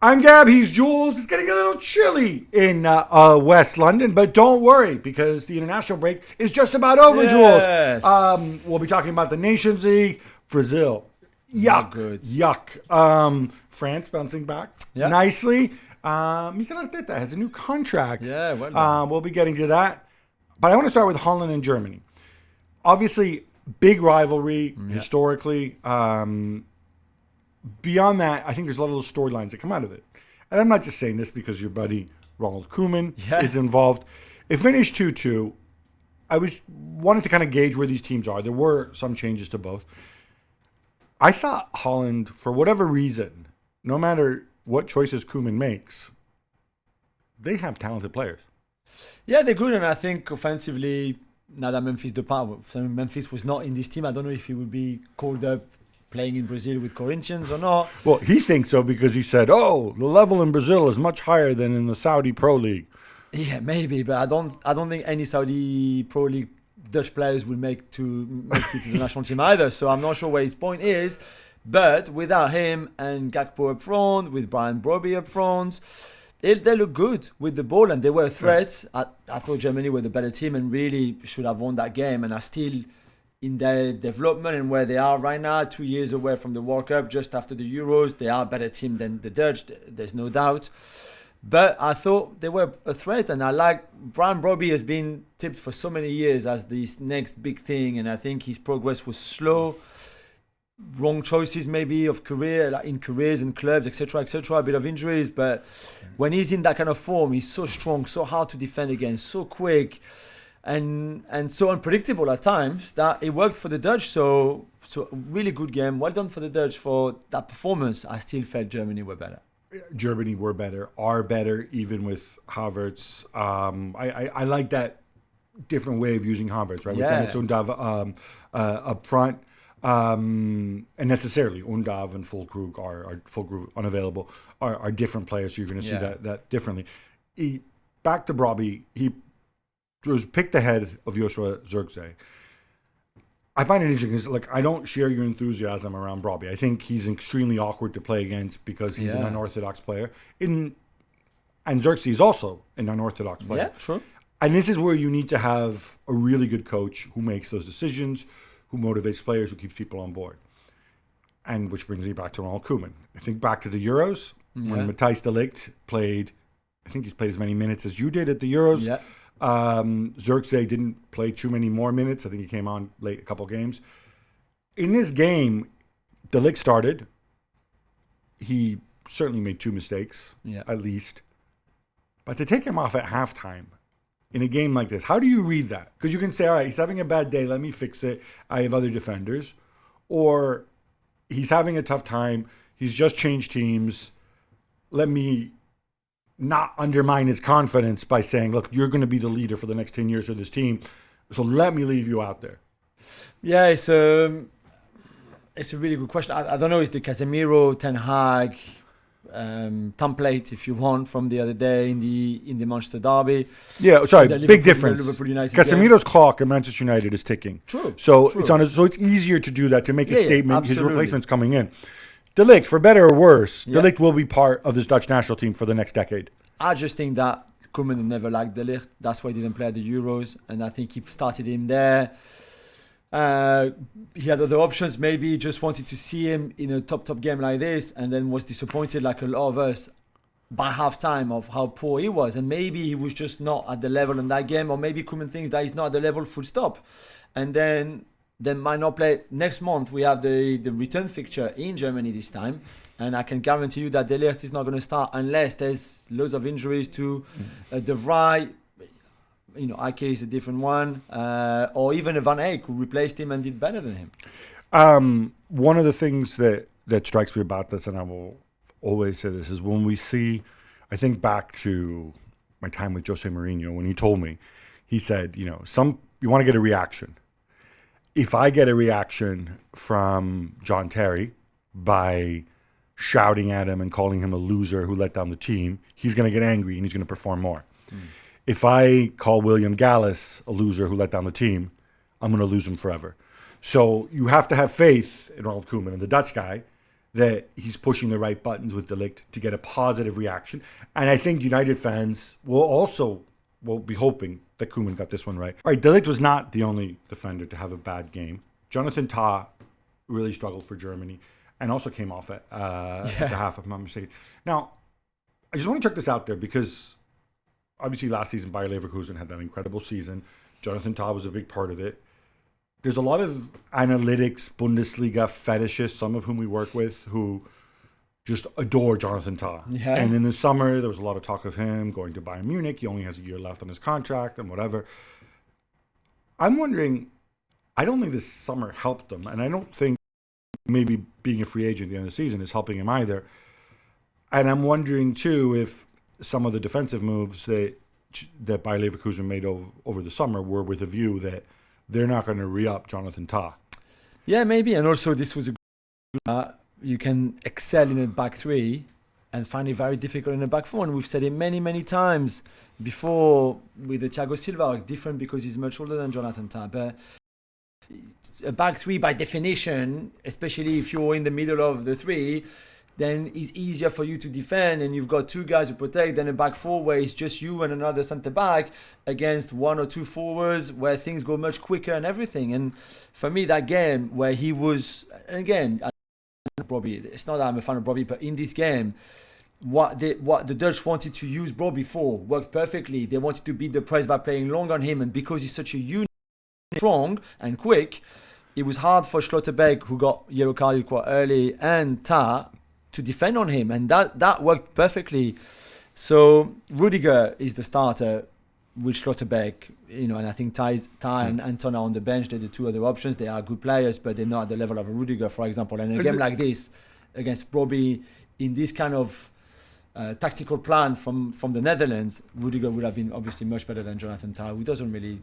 I'm Gab, he's Jules. It's getting a little chilly in West London, but don't worry because the international break is just about over, Yes. Jules. We'll be talking about the Nations League, Brazil. Yuck. Good. Yuck. France bouncing back nicely. Mikel Arteta has a new contract. Yeah, well done. We'll be getting to that. But I want to start with Holland and Germany. Obviously, big rivalry historically. Beyond that, I think there's a lot of those storylines that come out of it. And I'm not just saying this because your buddy Ronald Koeman is involved. It finished 2-2. I wanted to kind of gauge where these teams are. There were some changes to both. I thought Holland, for whatever reason, no matter what choices Koeman makes, they have talented players. Yeah, they're good, and I think offensively, now that Memphis was not in this team, I don't know if he would be called up playing in Brazil with Corinthians or not. Well, he thinks so because he said, the level in Brazil is much higher than in the Saudi Pro League. Yeah, maybe, but I don't think any Saudi Pro League Dutch players will make it to the national team either. So I'm not sure where his point is. But without him and Gakpo up front, with Brian Brobby up front, they look good with the ball and they were a threat. I thought Germany were the better team and really should have won that game. And are still in their development and where they are right now, 2 years away from the World Cup, just after the Euros. They are a better team than the Dutch. There's no doubt. But I thought they were a threat, and I like Brian Brobby has been tipped for so many years as this next big thing, and I think his progress was slow, wrong choices maybe of career, like in careers and clubs, etc., a bit of injuries. But when he's in that kind of form, he's so strong, so hard to defend against, so quick, and so unpredictable at times that it worked for the Dutch. So really good game. Well done for the Dutch for that performance. I still felt Germany were better. Germany are better, even with Havertz. I like that different way of using Havertz, right? Yeah. With Dennis Undav up front, and necessarily Undav and Füllkrug are Füllkrug unavailable are different players, so you're going to see that differently. Back to Brobby, he was picked ahead of Joshua Zirkzee. I find it interesting because, I don't share your enthusiasm around Brobby. I think he's extremely awkward to play against because he's an unorthodox player. And Xerxes is also an unorthodox player. Yeah, sure. And this is where you need to have a really good coach who makes those decisions, who motivates players, who keeps people on board. And which brings me back to Ronald Koeman. I think back to the Euros, when Matthijs de Ligt played, I think he's played as many minutes as you did at the Euros. Yeah. Zirkzee didn't play too many more minutes. I think he came on late a couple games. In this game, De Ligt started. He certainly made 2 mistakes, at least. But to take him off at halftime in a game like this, how do you read that? Because you can say, all right, he's having a bad day. Let me fix it. I have other defenders. Or he's having a tough time. He's just changed teams. Let me not undermine his confidence by saying, look, you're going to be the leader for the next 10 years of this team, so let me leave you out there. Yeah, it's a really good question. I don't know, it's the Casemiro, Ten Hag template, if you want, from the other day in the Manchester derby. Yeah, sorry, big difference. Casemiro's game. clock at Manchester United is ticking. True. So true. It's easier to do that, to make a statement. His Absolutely. replacement's coming in. De Ligt, for better or worse, Yeah. De Ligt will be part of this Dutch national team for the next decade. I just think that Koeman never liked De Ligt. That's why he didn't play at the Euros. And I think he started him there. He had other options. Maybe he just wanted to see him in a top game like this and then was disappointed, like a lot of us, by halftime of how poor he was. And maybe he was just not at the level in that game. Or maybe Koeman thinks that he's not at the level, full stop. And then might not play. Next month we have the return fixture in Germany this time, and I can guarantee you that De Ligt is not going to start unless there's loads of injuries to De Vrij. Ike is a different one, or even a Van Eyck who replaced him and did better than him. One of the things that strikes me about this, and I will always say this, is when we see, I think back to my time with Jose Mourinho, when he told me, he said, you want to get a reaction. If I get a reaction from John Terry by shouting at him and calling him a loser who let down the team, he's going to get angry and he's going to perform more. If I call William Gallas a loser who let down the team, I'm going to lose him forever. So you have to have faith in Ronald Koeman and the Dutch guy that he's pushing the right buttons with De Ligt to get a positive reaction. And I think United fans will be hoping that Koeman got this one right. All right, De Ligt was not the only defender to have a bad game. Jonathan Tah really struggled for Germany and also came off at the half, if I'm not mistaken. Now, I just want to check this out there because obviously last season Bayer Leverkusen had that incredible season. Jonathan Tah was a big part of it. There's a lot of analytics, Bundesliga fetishists, some of whom we work with, who just adore Jonathan Tah. Yeah. And in the summer, there was a lot of talk of him going to Bayern Munich. He only has a year left on his contract and whatever. I'm wondering, I don't think this summer helped him. And I don't think maybe being a free agent at the end of the season is helping him either. And I'm wondering, too, if some of the defensive moves that Bayer Leverkusen made over the summer were with a view that they're not going to re-up Jonathan Tah. Yeah, maybe. And also this was you can excel in a back three and find it very difficult in a back four. And we've said it many, many times before with the Thiago Silva, different because he's much older than Jonathan Tah. But a back three, by definition, especially if you're in the middle of the three, then it's easier for you to defend, and you've got two guys to protect, than a back four where it's just you and another centre back against one or two forwards where things go much quicker and everything. And for me, that game where he was, and again, Bobby, it's not that I'm a fan of Bobby, but in this game, what the Dutch wanted to use Bobby for worked perfectly. They wanted to beat the press by playing long on him, and because he's such a unit, strong and quick, it was hard for Schlotterbeck, who got yellow carded quite early, and Tah to defend on him, and that worked perfectly. So Rudiger is the starter with Schlotterbeck, and I think Tah and Anton are on the bench. They're the two other options. They are good players, but they're not at the level of a Rudiger, for example. And in a game like this, against Bobby, in this kind of tactical plan from the Netherlands, Rudiger would have been obviously much better than Jonathan Tah, who doesn't really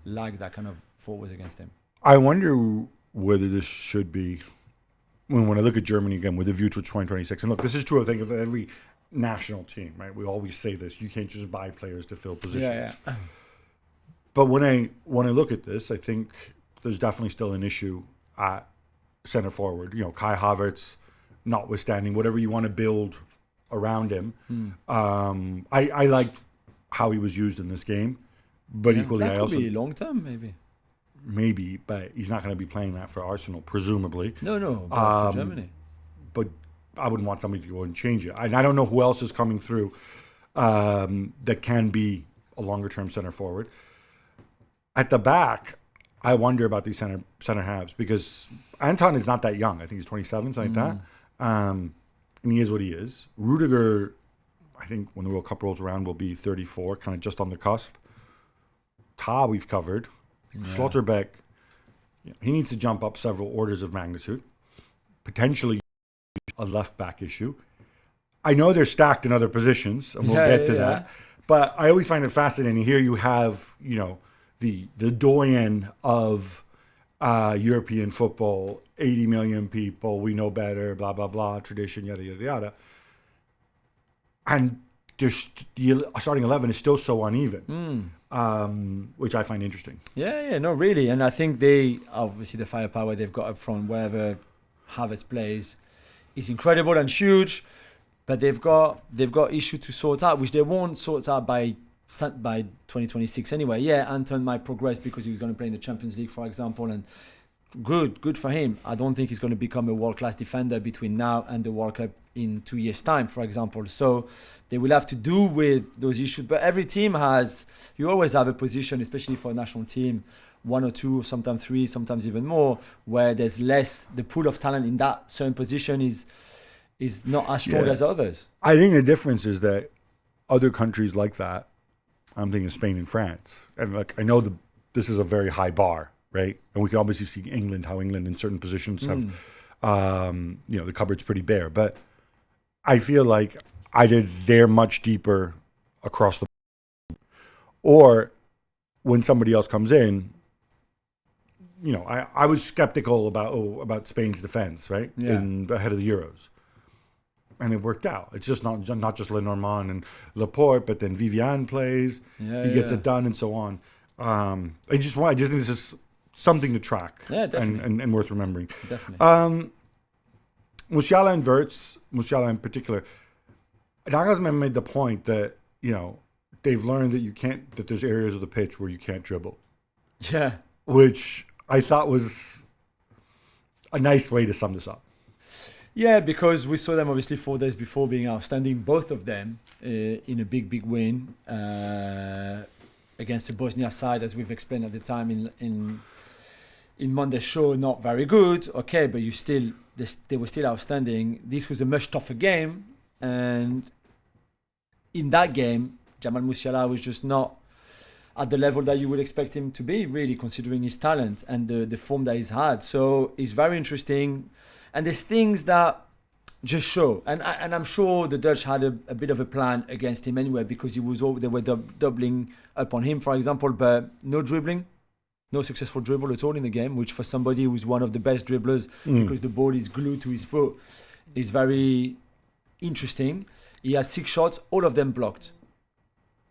like that kind of forwards against him. I wonder whether this should be, when I look at Germany again with a view to 2026, and look, this is true, I think, of every national team, right? We always say this: you can't just buy players to fill positions. Yeah. But when I look at this, I think there's definitely still an issue at center forward. Kai Havertz, notwithstanding, whatever you want to build around him. I liked how he was used in this game, but equally, that I could also be long term, maybe. But he's not going to be playing that for Arsenal, presumably. No, but for Germany. But I wouldn't want somebody to go and change it. And I don't know who else is coming through that can be a longer-term center forward. At the back, I wonder about these center halves, because Anton is not that young. I think he's 27, something like that. And he is what he is. Rudiger, I think when the World Cup rolls around, will be 34, kind of just on the cusp. Tah, we've covered. Schlotterbeck, he needs to jump up several orders of magnitude. Potentially a left back issue. I know they're stacked in other positions, and we'll get to that. But I always find it fascinating. Here you have, the doyen of European football, 80 million people, we know better, blah, blah, blah, tradition, yada, yada, yada. And the starting 11 is still so uneven, which I find interesting. Yeah, no, really. And I think they, obviously the firepower they've got up front, wherever Havertz plays, is incredible and huge, but they've got issue to sort out, which they won't sort out by 2026 anyway. Yeah, Anton might progress because he's going to play in the Champions League, for example, and good for him. I don't think he's going to become a world-class defender between now and the World Cup in 2 years' time, for example. So they will have to do with those issues. But every team you always have a position, especially for a national team, one or two, sometimes three, sometimes even more, where there's less, the pool of talent in that certain position is not as strong as others. I think the difference is that other countries like that, I'm thinking of Spain and France, and I know this is a very high bar, right? And we can obviously see how England in certain positions have, the cupboard's pretty bare. But I feel like either they're much deeper across the board, or when somebody else comes in, I was skeptical about Spain's defense, right? Ahead of the Euros. And it worked out. It's just not just Lenormand and Laporte, but then Vivian plays. He gets it done, and so on. I just think this is something to track, and worth remembering. Definitely. Musiala and Wirtz, Musiala in particular, Nagelsmann made the point that, they've learned that there's areas of the pitch where you can't dribble. Yeah. Which I thought was a nice way to sum this up. Yeah, because we saw them obviously 4 days before being outstanding, both of them, in a big win against the Bosnia side, as we've explained at the time in Monday's show. Not very good, okay, but they were still outstanding. This was a much tougher game, and in that game, Jamal Musiala was just not at the level that you would expect him to be, really, considering his talent and the form that he's had. So it's very interesting. And there's things that just show. And I'm sure the Dutch had a bit of a plan against him anyway, because they were doubling up on him, for example, but no dribbling. No successful dribble at all in the game, which for somebody who's one of the best dribblers, because the ball is glued to his foot, is very interesting. He had 6 shots, all of them blocked.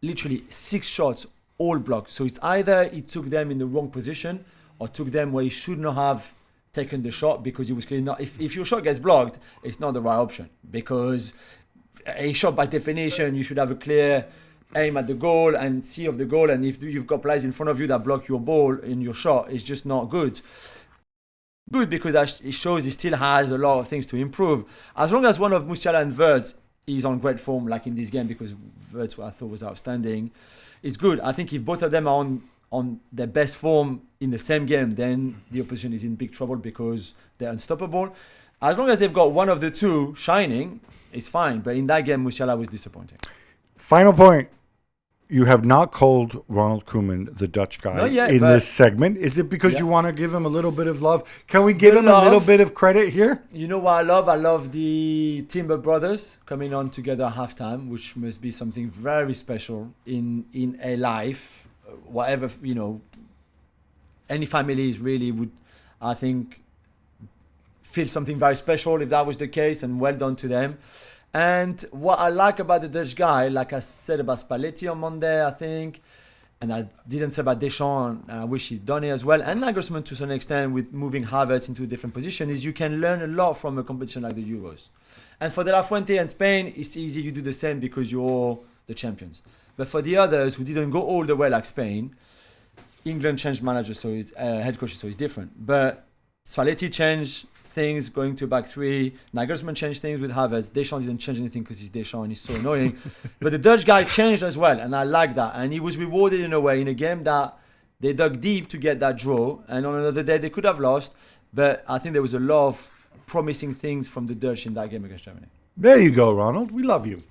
Literally 6 shots, all blocked. So it's either he took them in the wrong position or took them where he should not have taken the shot, because he was clearly not. If your shot gets blocked, it's not the right option, because a shot by definition, you should have a clear aim at the goal and see of the goal. And if you've got players in front of you that block your ball in your shot, it's just not good. Good because it shows he still has a lot of things to improve. As long as one of Musiala and Wirtz is on great form, like in this game, because Wirtz I thought was outstanding, it's good. I think if both of them are on their best form in the same game, then the opposition is in big trouble because they're unstoppable. As long as they've got one of the two shining, it's fine. But in that game, Musiala was disappointing. Final point. You have not called Ronald Koeman the Dutch guy in this segment. Is it because you want to give him a little bit of love? Can we give him a little bit of credit here? You know what I love? I love the Timber brothers coming on together at halftime, which must be something very special in a life. Whatever, any families really would, I think, feel something very special if that was the case, and well done to them. And what I like about the Dutch guy, like I said about Spalletti on Monday, I think, and I didn't say about Deschamps, and I wish he'd done it as well, and Nagelsmann to some extent with moving Havertz into a different position, is you can learn a lot from a competition like the Euros. And for De La Fuente and Spain, it's easy, you do the same because you're the champions. But for the others who didn't go all the way like Spain, England changed managers, so head coaches, so it's different. But Spalletti changed things going to back three. Nagelsmann changed things with Havertz. Deschamps didn't change anything because he's Deschamps and he's so annoying. But the Dutch guy changed as well, and I like that. And he was rewarded in a way in a game that they dug deep to get that draw. And on another day, they could have lost. But I think there was a lot of promising things from the Dutch in that game against Germany. There you go, Ronald. We love you.